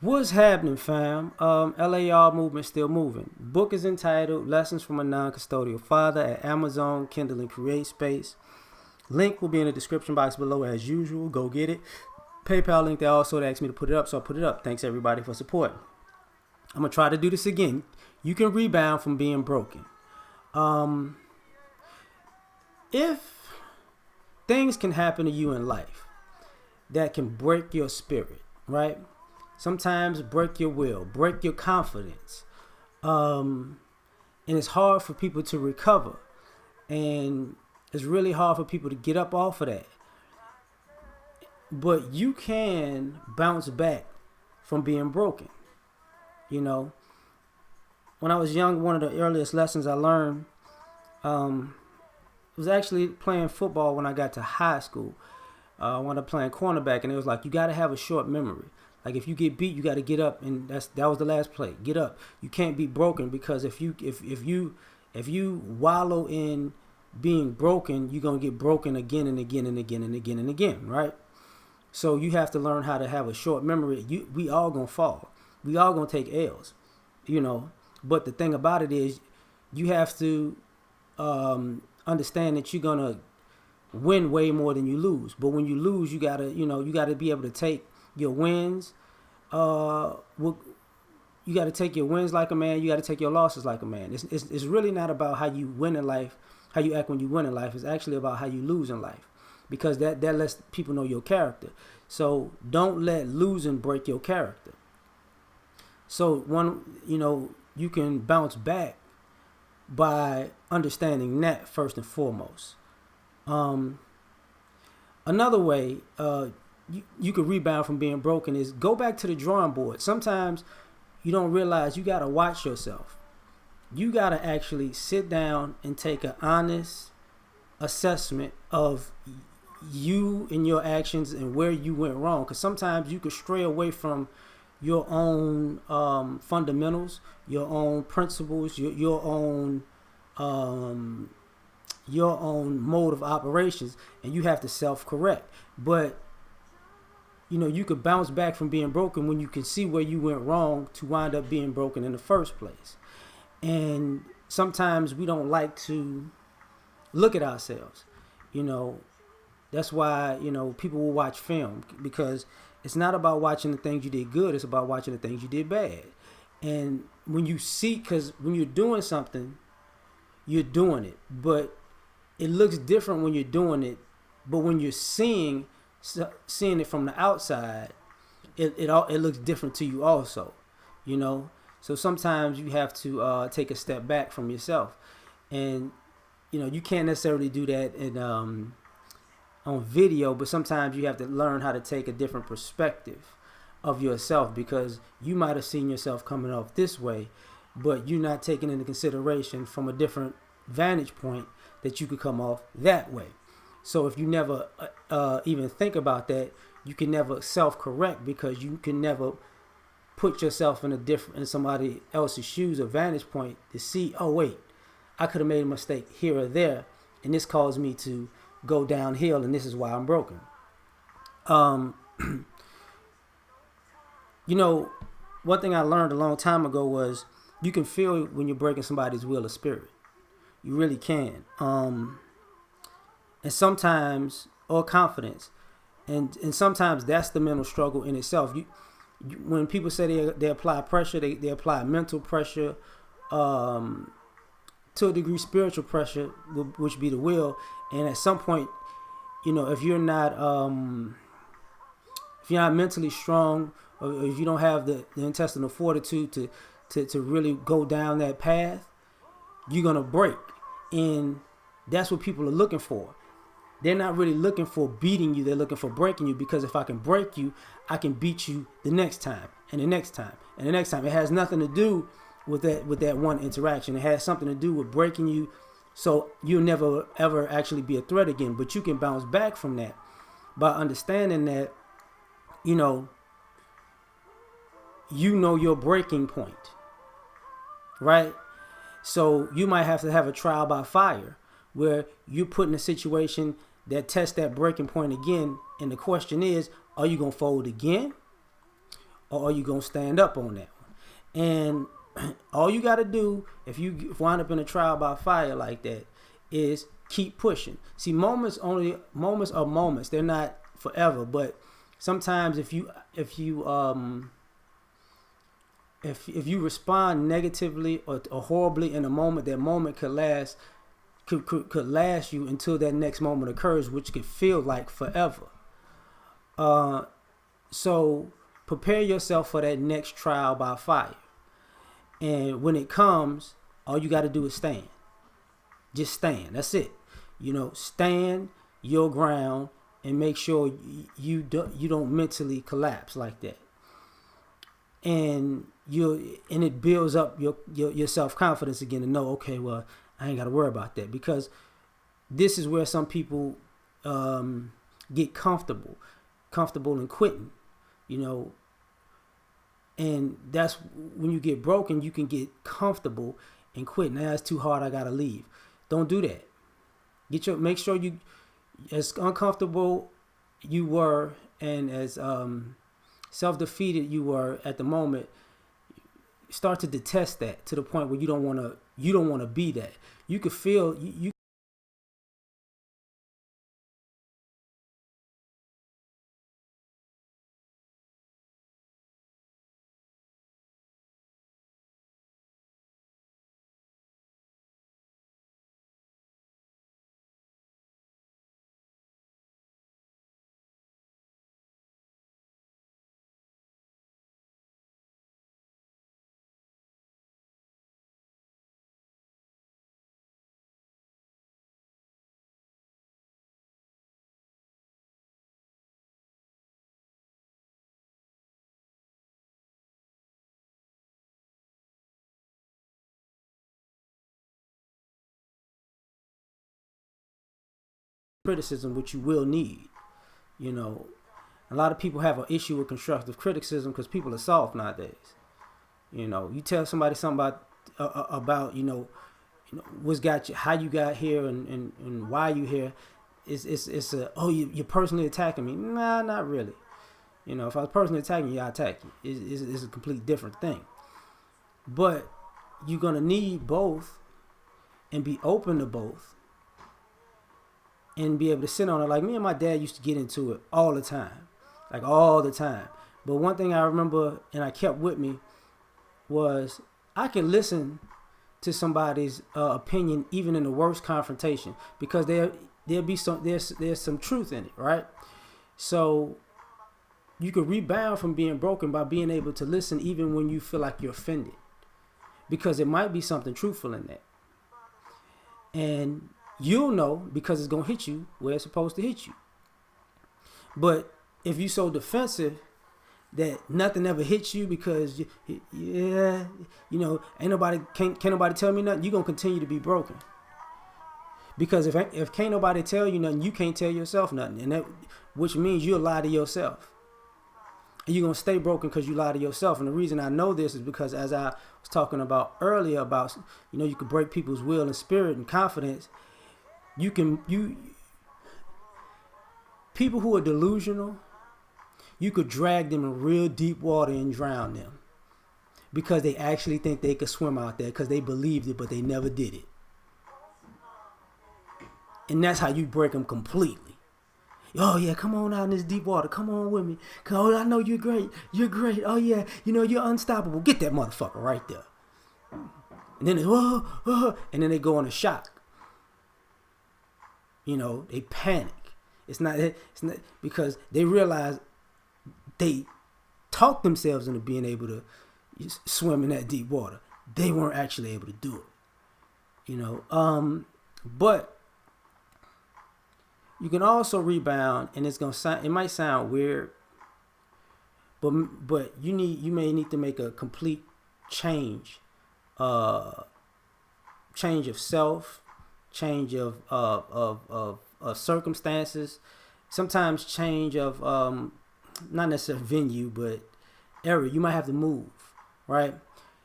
What's happening, fam? L.A.R. movement still moving. Book is entitled Lessons from a Non-Custodial Father at Amazon, Kindle, and Create Space. Link will be in the description box below as usual. Go get it. PayPal link, they also asked me to put it up, so I put it up. Thanks everybody for support. I'm going to try to do this again. You can rebound from being broken. If things can happen to you in life that can break your spirit, right? Sometimes break your will, break your confidence. And it's hard for people to recover. And it's really hard for people to get up off of that. But you can bounce back from being broken. You know, when I was young, one of the earliest lessons I learned was actually playing football when I got to high school. I wound up playing cornerback, and it was like, you got to have a short memory. Like if you get beat, you got to get up, and that was the last play. Get up. You can't be broken, because if you wallow in being broken, you're gonna get broken again and again and again and again and again, right? So you have to learn how to have a short memory. We all gonna fall. We all gonna take L's, you know. But the thing about it is, you have to understand that you're gonna win way more than you lose. But when you lose, you gotta be able to take your wins. You got to take your wins like a man. You got to take your losses like a man. It's really not about how you win in life, how you act when you win in life. It's actually about how you lose in life, because that lets people know your character. So don't let losing break your character. So you can bounce back by understanding that first and foremost. Another way you could rebound from being broken is go back to the drawing board. Sometimes you don't realize you got to watch yourself. You got to actually sit down and take an honest assessment of you and your actions and where you went wrong. Because sometimes you could stray away from your own fundamentals, your own principles, your own mode of operations, and you have to self-correct. But you could bounce back from being broken when you can see where you went wrong to wind up being broken in the first place. And sometimes we don't like to look at ourselves. That's why, people will watch film, because it's not about watching the things you did good. It's about watching the things you did bad. And when you see, because when you're doing something, you're doing it, but it looks different when you're doing it. But when you're seeing it from the outside, it looks different to you also, So sometimes you have to take a step back from yourself, and you can't necessarily do that on video, but sometimes you have to learn how to take a different perspective of yourself, because you might have seen yourself coming off this way, but you're not taking into consideration from a different vantage point that you could come off that way. So if you never even think about that, you can never self-correct, because you can never put yourself in somebody else's shoes or vantage point to see, oh wait, I could have made a mistake here or there, and this caused me to go downhill, and this is why I'm broken. One thing I learned a long time ago was you can feel when you're breaking somebody's will or spirit. You really can. And sometimes, or confidence, and sometimes that's the mental struggle in itself. When people say they apply pressure, they apply mental pressure, to a degree spiritual pressure, which be the will. And at some point, if you're not mentally strong, or if you don't have the intestinal fortitude to really go down that path, you're gonna break. And that's what people are looking for. They're not really looking for beating you. They're looking for breaking you, because if I can break you, I can beat you the next time and the next time and the next time. It has nothing to do with that one interaction. It has something to do with breaking you, so you'll never ever actually be a threat again. But you can bounce back from that by understanding that you know your breaking point, right? So you might have to have a trial by fire, where you're put in a situation that tests that breaking point again. And the question is, are you going to fold again? or are you gonna stand up on that one? And all you got to do if you wind up in a trial by fire like that is keep pushing. See, moments are moments. They're not forever, but sometimes if you respond negatively or horribly in a moment, that moment could last you until that next moment occurs, which could feel like forever. So prepare yourself for that next trial by fire. And when it comes, all you got to do is stand. Just stand. That's it. Stand your ground and make sure you don't mentally collapse like that. And it builds up your self-confidence again to know, okay, well, I ain't got to worry about that, because this is where some people get comfortable in quitting, and that's when you get broken. You can get comfortable and quit. Now it's too hard, I gotta leave. Don't do that. Make sure you, as uncomfortable you were and as self-defeated you were at the moment, start to detest that to the point where you don't want to be that. You could feel you criticism, which you will need. A lot of people have an issue with constructive criticism because people are soft nowadays. You tell somebody something about what's got you, how you got here, and why you here. It's you're personally attacking me. Nah, not really. If I was personally attacking you, I attack you. It's a completely different thing. But you're gonna need both and be open to both and be able to sit on it. Like me and my dad used to get into it all the time, like all the time. But one thing I remember and I kept with me was I can listen to somebody's opinion even in the worst confrontation, because there's some truth in it, right? So you could rebound from being broken by being able to listen even when you feel like you're offended, because it might be something truthful in that. And you'll know because it's going to hit you where it's supposed to hit you. But if you're so defensive that nothing ever hits you because ain't nobody can't nobody tell me nothing, you're going to continue to be broken. Because if can't nobody tell you nothing, you can't tell yourself nothing, and that, which means you'll lie to yourself. And you're going to stay broken because you lie to yourself. And the reason I know this is because, as I was talking about earlier, about you can break people's will and spirit and confidence. People who are delusional, you could drag them in real deep water and drown them, because they actually think they could swim out there because they believed it, but they never did it. And that's how you break them completely. Oh yeah, come on out in this deep water. Come on with me. Oh, I know you're great. You're great. Oh yeah, you're unstoppable. Get that motherfucker right there. And then and then they go on a shock. They panic. It's not because they realize they talked themselves into being able to swim in that deep water. They weren't actually able to do it. But you can also rebound, and it might sound weird, but you may need to make a complete change of self, change of circumstances, sometimes change of not necessarily venue, but area. You might have to move, right?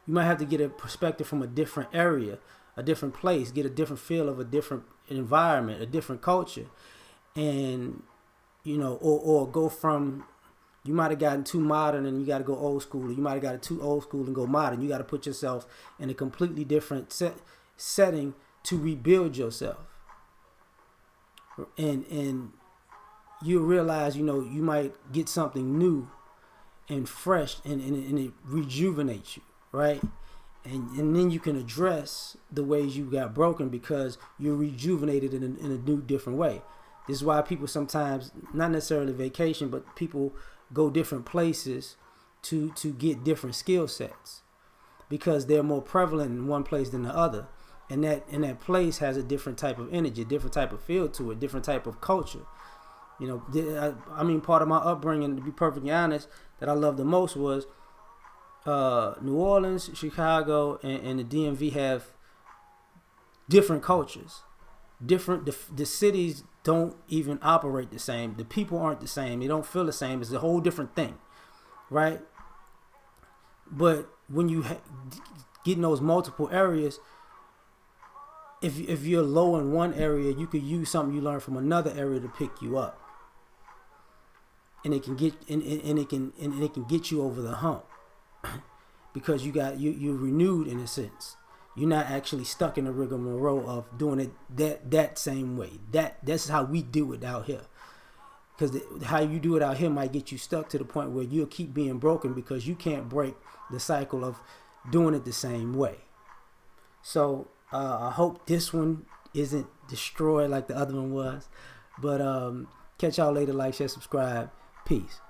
You might have to get a perspective from a different area, a different place, get a different feel of a different environment, a different culture. And or go from You might have gotten too modern and you got to go old school. Or you might have gotten too old school and go modern. You got to put yourself in a completely different setting to rebuild yourself. And you realize, you know, you might get something new and fresh, and it rejuvenates you, right? And then you can address the ways you got broken because you're rejuvenated in a new, different way. This is why people sometimes, not necessarily vacation, but people go different places to get different skill sets because they're more prevalent in one place than the other. And that place has a different type of energy, a different type of feel to it, different type of culture. You know, I mean, part of my upbringing, to be perfectly honest, that I loved the most was New Orleans, Chicago, and the DMV have different cultures. The cities don't even operate the same. The people aren't the same. They don't feel the same. It's a whole different thing, right? But when you get in those multiple areas, if you're low in one area, you could use something you learn from another area to pick you up, and it can get and it can get you over the hump because you're renewed in a sense. You're not actually stuck in the rigmarole of doing it that same way. That's how we do it out here. Because how you do it out here might get you stuck to the point where you'll keep being broken because you can't break the cycle of doing it the same way. So I hope this one isn't destroyed like the other one was. But catch y'all later. Like, share, subscribe. Peace.